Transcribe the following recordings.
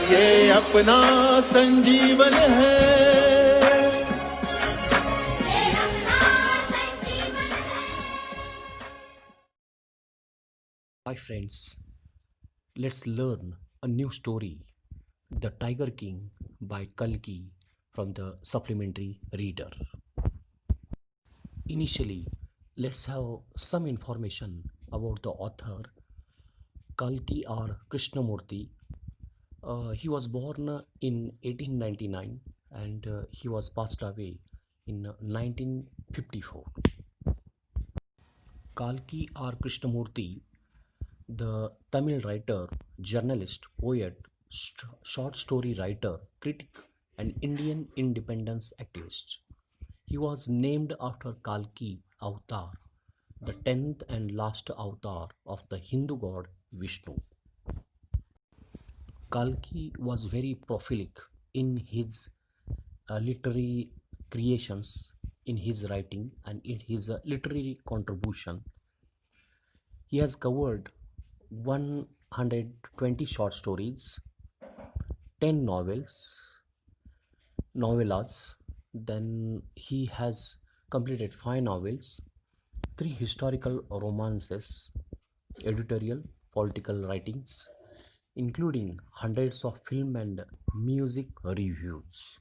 ये अपना संजीवन है। Hi friends, let's learn a new story, The Tiger King by Kalki from the supplementary reader. Initially, let's have some information about the author Kalki R. Krishnamurti. He was born in 1899 and he was passed away in 1954. Kalki R. Krishnamurti, the Tamil writer, journalist, poet, short story writer, critic, and Indian independence activist. He was named after Kalki Avatar, the 10th and last avatar of the Hindu god Vishnu. Kalki was very prolific in his literary creations, in his writing, and in his literary contribution. He has covered 120 short stories, 10 novellas. Then he has completed 5 novels, 3 historical romances, editorial, political writings, including hundreds of film and music reviews.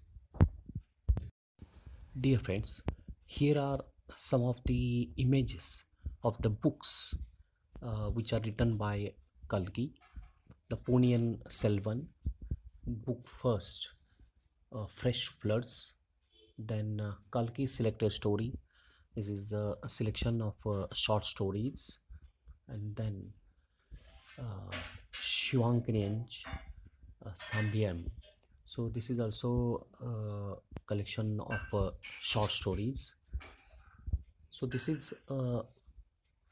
Dear friends, here are some of the images of the books which are written by Kalki. The Ponniyin Selvan, book first, Fresh Floods, then Kalki Selected Story. This is a selection of short stories, and then Shivankanianj Sambian. So this is also a collection of short stories. So this is a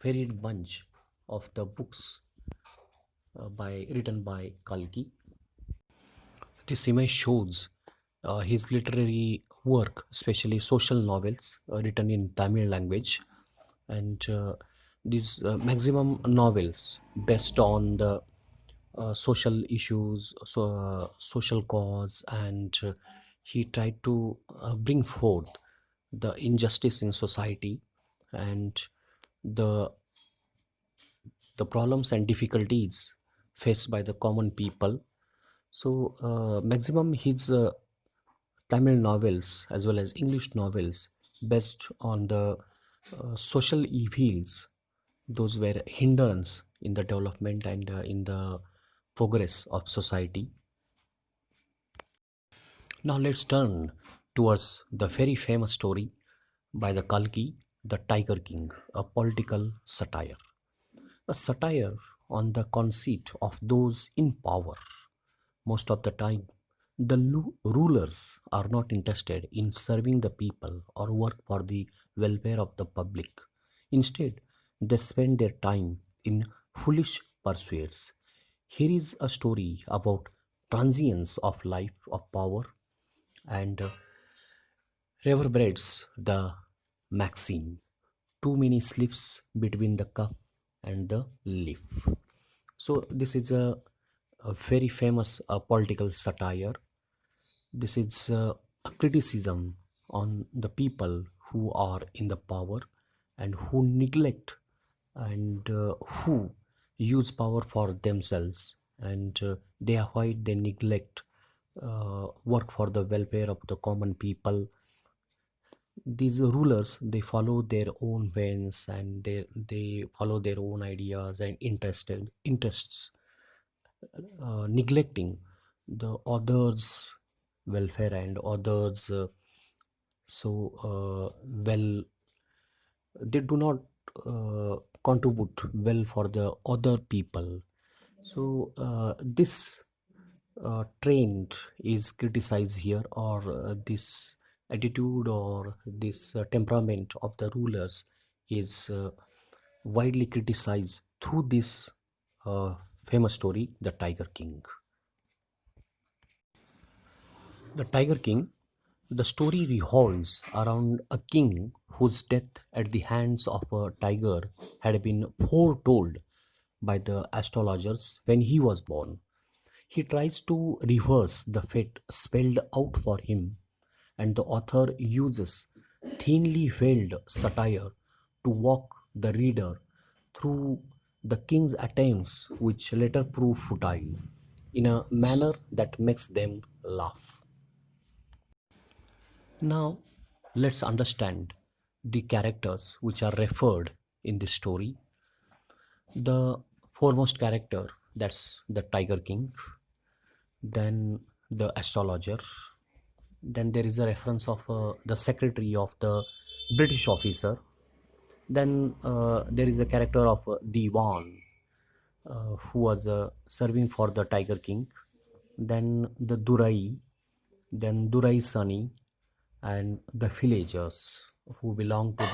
varied bunch of the books written by Kalki. This image shows his literary work, especially social novels written in Tamil language, and these maximum novels based on the social issues, social cause, and he tried to bring forth the injustice in society and the the problems and difficulties faced by the common people. So, maximum his Tamil novels as well as English novels based on the social evils, those were hindrance in the development and in the progress of society. Now let's turn towards the very famous story by the Kalki, The Tiger King, a political satire. A satire on the conceit of those in power. Most of the time, the rulers are not interested in serving the people or work for the welfare of the public. Instead, they spend their time in foolish pursuits. Here is a story about transience of life of power and reverberates the maxim too many slips between the cup and the leaf. So this is a very famous political satire. This is a criticism on the people who are in the power and who neglect and who use power for themselves, and they neglect work for the welfare of the common people. These rulers, they follow their own veins and they follow their own ideas and interests, neglecting the others welfare and others well, they do not contribute well for the other people. So this trend is criticized here, or this attitude or this temperament of the rulers is widely criticized through this famous story, The Tiger King. The Tiger King, the story revolves around a king whose death at the hands of a tiger had been foretold by the astrologers when he was born. He tries to reverse the fate spelled out for him, and the author uses thinly veiled satire to walk the reader through the king's attempts, which later prove futile, in a manner that makes them laugh. Now, let's understand the characters which are referred in this story. The foremost character, that's the Tiger King, then the astrologer, then there is a reference of the secretary of the British officer, then there is a character of Diwan who was serving for the Tiger King, then the Durai, then Durai Sani, and the villagers who belong to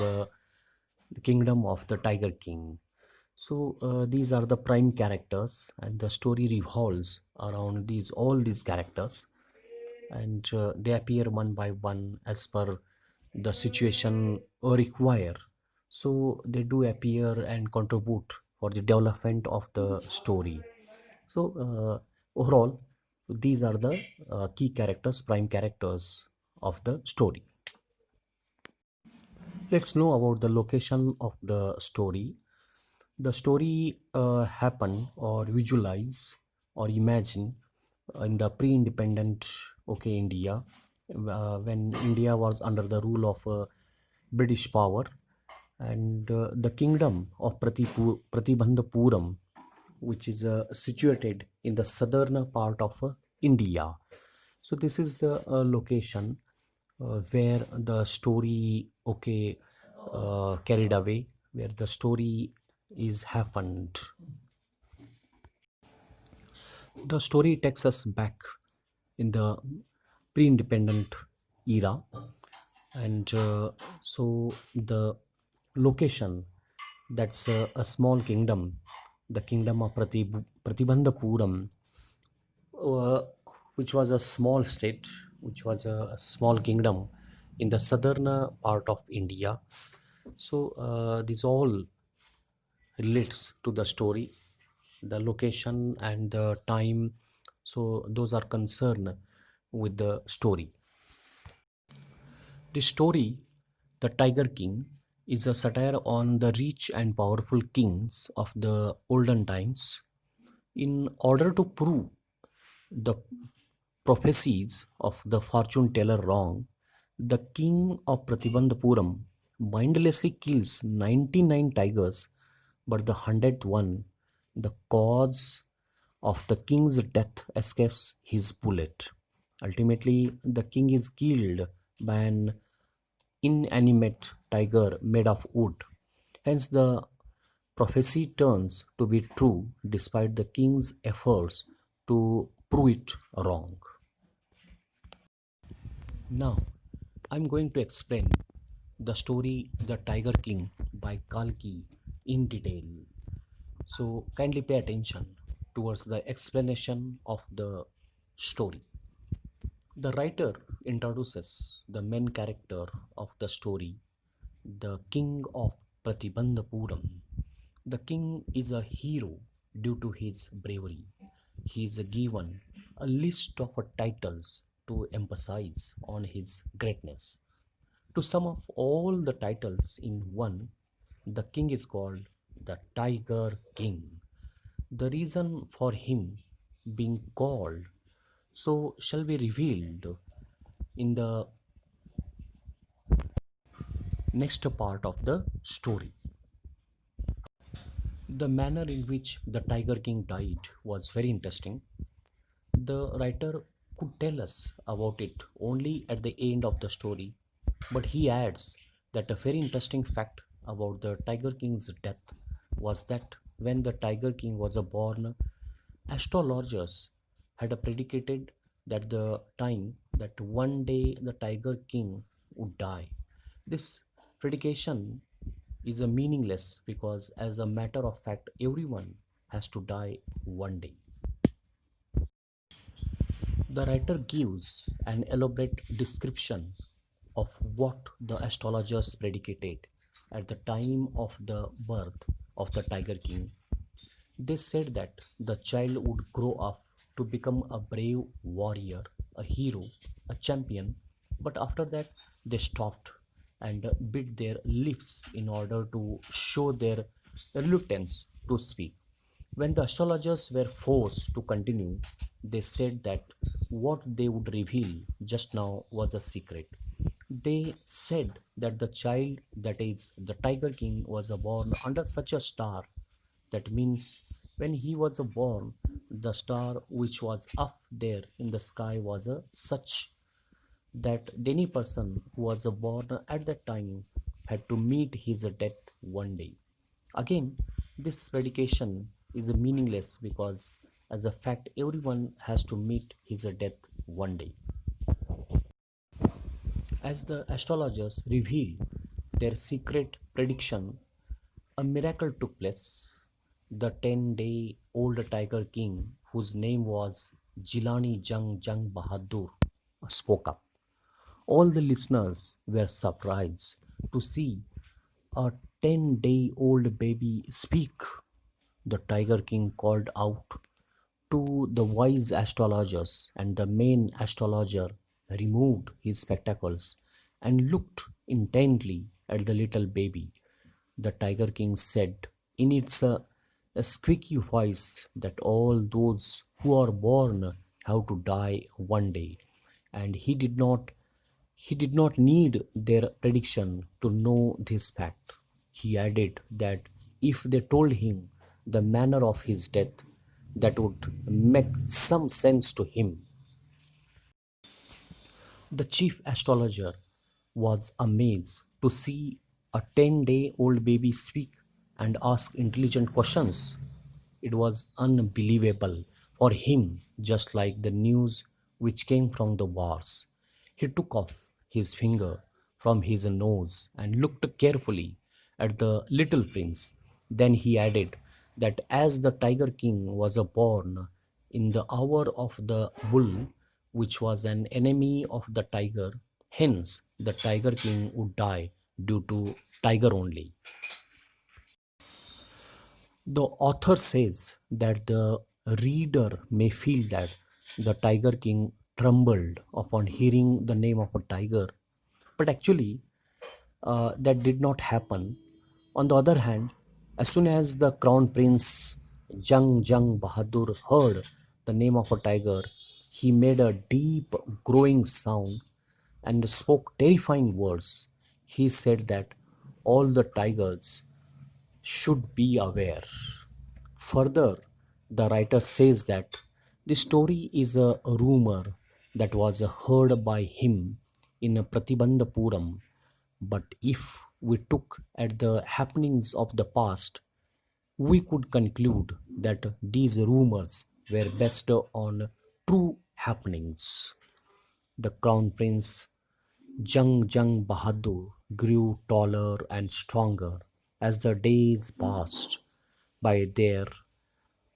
the kingdom of the Tiger King. So these are the prime characters, and the story revolves around these all these characters, and they appear one by one as per the situation require. So they do appear and contribute for the development of the story. So overall, these are the key characters, prime characters of the story. Let's know about the location of the story. The story happen or visualize or imagine in the pre-independent India, when India was under the rule of British power, and the kingdom of Pratibandhapuram, which is situated in the southern part of India. So this is the location where the story carried away, where the story is happened. The story takes us back in the pre-independent era, and so the location, that's a small kingdom, the kingdom of Pratibandhapuram, uh, which was a small state, which was a small kingdom in the southern part of India. So this all relates to the story, the location and the time. So those are concerned with the story. The story, The Tiger King, is a satire on the rich and powerful kings of the olden times. In order to prove the prophecies of the fortune teller wrong, the king of Pratibandhapuram mindlessly kills 99 tigers, but the 100th one, the cause of the king's death, escapes his bullet. Ultimately, the king is killed by an inanimate tiger made of wood. Hence, the prophecy turns to be true despite the king's efforts to prove it wrong. Now, I'm going to explain the story The Tiger King by Kalki in detail. So, kindly pay attention towards the explanation of the story. The writer introduces the main character of the story, the king of Pratibandhapuram. The king is a hero due to his bravery. He is given a list of titles to emphasize on his greatness. To sum up all the titles in one, the king is called the Tiger King. The reason for him being called so shall be revealed in the next part of the story. The manner in which the Tiger King died was very interesting. The writer could tell us about it only at the end of the story, but he adds that a very interesting fact about the Tiger King's death was that when the Tiger King was born, astrologers had predicated that the time that one day the Tiger King would die. This predication is a meaningless because, as a matter of fact, everyone has to die one day. The writer gives an elaborate description of what the astrologers predicated at the time of the birth of the Tiger King. They said that the child would grow up to become a brave warrior, a hero, a champion. But after that, they stopped and bit their lips in order to show their reluctance to speak. When the astrologers were forced to continue, they said that what they would reveal just now was a secret. They said that the child, that is, the Tiger King, was born under such a star. That means when he was born, the star which was up there in the sky was such that any person who was born at that time had to meet his death one day. Again, this predication is meaningless because, as a fact, everyone has to meet his death one day. As the astrologers revealed their secret prediction, a miracle took place. The 10-day-old Tiger King, whose name was Jilani Jung Jung Bahadur, spoke up. All the listeners were surprised to see a 10-day-old baby speak. The Tiger King called out to the wise astrologers, and the main astrologer removed his spectacles and looked intently at the little baby. The Tiger King said in its a squeaky voice that all those who are born have to die one day, and he did not need their prediction to know this fact. He added that if they told him the manner of his death, that would make some sense to him. The chief astrologer was amazed to see a 10-day-old baby speak and ask intelligent questions. It was unbelievable for him, just like the news which came from the wars. He took off his finger from his nose and looked carefully at the little prince. Then he added that as the Tiger King was born in the hour of the bull, which was an enemy of the tiger, hence the Tiger King would die due to tiger only. The author says that the reader may feel that the Tiger King trembled upon hearing the name of a tiger, but actually, that did not happen. On the other hand, as soon as the crown prince Jung Jung Bahadur heard the name of a tiger, he made a deep growing sound and spoke terrifying words. He said that all the tigers should be aware. Further, the writer says that the story is a rumor that was heard by him in Pratibandhapuram, but if we took at the happenings of the past, we could conclude that these rumors were based on true happenings. The crown prince Jung Jung Bahadur grew taller and stronger as the days passed by.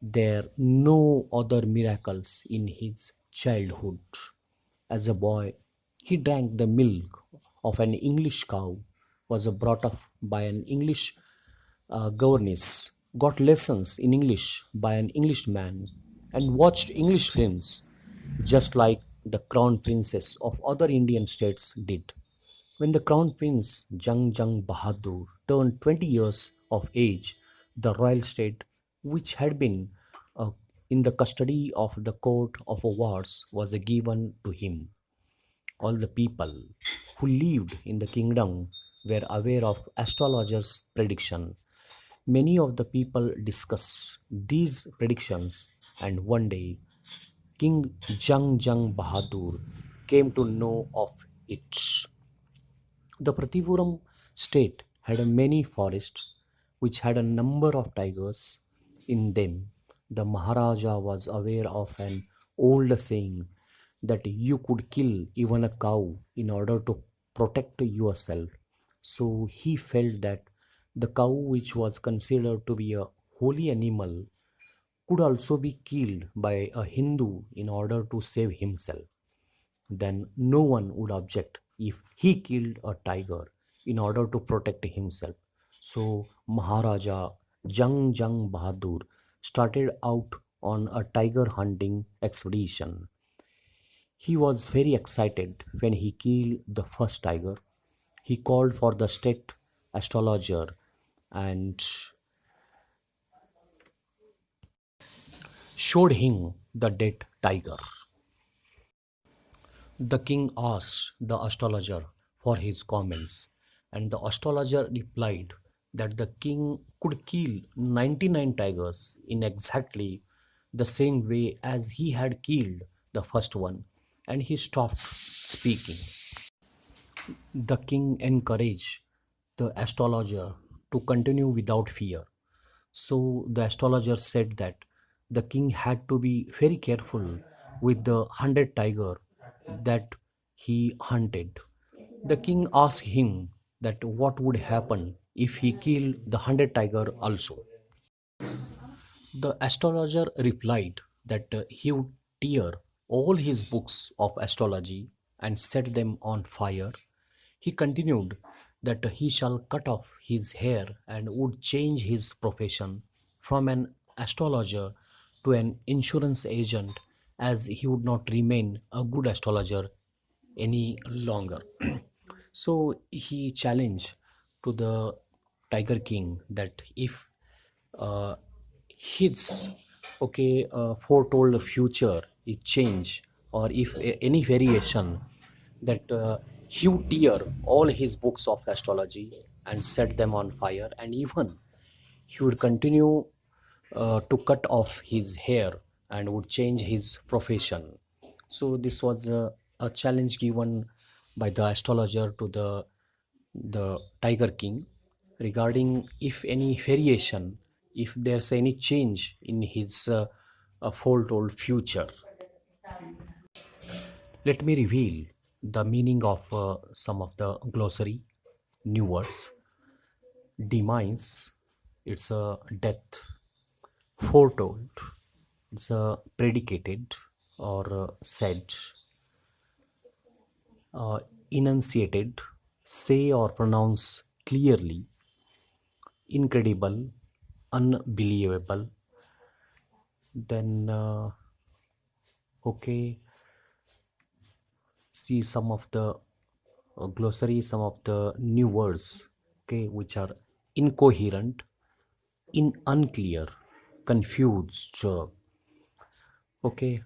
There no other miracles in his childhood. As a boy, he drank the milk of an English cow, was brought up by an English governess, got lessons in English by an Englishman, and watched English films just like the crown princes of other Indian states did. When the crown prince Jung Jung Bahadur turned 20 years of age, the royal state, which had been uh, in the custody of the court of wards, was given to him. All the people who lived in the kingdom were aware of astrologers' prediction. Many of the people discussed these predictions, and one day King Jung Jung Bahadur came to know of it. The Pratipuram state had many forests which had a number of tigers in them. The Maharaja was aware of an old saying that you could kill even a cow in order to protect yourself. So he felt that the cow, which was considered to be a holy animal, could also be killed by a Hindu in order to save himself. Then no one would object if he killed a tiger in order to protect himself. So Maharaja Jung Jung Bahadur started out on a tiger hunting expedition. He was very excited when he killed the first tiger. He called for the state astrologer and showed him the dead tiger. The king asked the astrologer for his comments, and the astrologer replied that the king could kill 99 tigers in exactly the same way as he had killed the first one, and he stopped speaking. The king encouraged the astrologer to continue without fear. So the astrologer said that the king had to be very careful with the 100 tiger that he hunted. The king asked him that what would happen if he killed the 100 tiger also. The astrologer replied that he would tear all his books of astrology and set them on fire. He continued that he shall cut off his hair and would change his profession from an astrologer to an insurance agent, as he would not remain a good astrologer any longer. So he challenged to the Tiger King that if uh, his foretold future is change, or if any variation, that he would tear all his books of astrology and set them on fire, and even he would continue to cut off his hair and would change his profession. So this was a challenge given by the astrologer to the Tiger King regarding if any variation, if there's any change in his foretold future. Let me reveal the meaning of some of the glossary new words. Demise, it's a death. Foretold, it's a predicated or said. uh, Enunciated, say or pronounce clearly. Incredible, unbelievable. Then okay, see some of the glossary, some of the new words, okay, which are incoherent, unclear, confused, okay,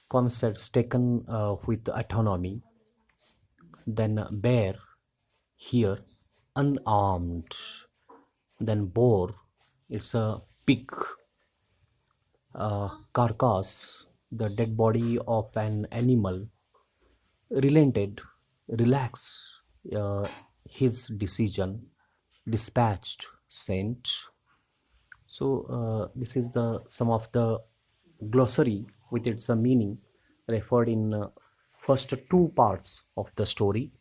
concepts taken with autonomy. Then bear, here, unarmed. Then boar, it's a pig. Carcass, the dead body of an animal. Relented, relax his decision. Dispatched, sent. So this is the some of the glossary with its meaning referred in first two parts of the story.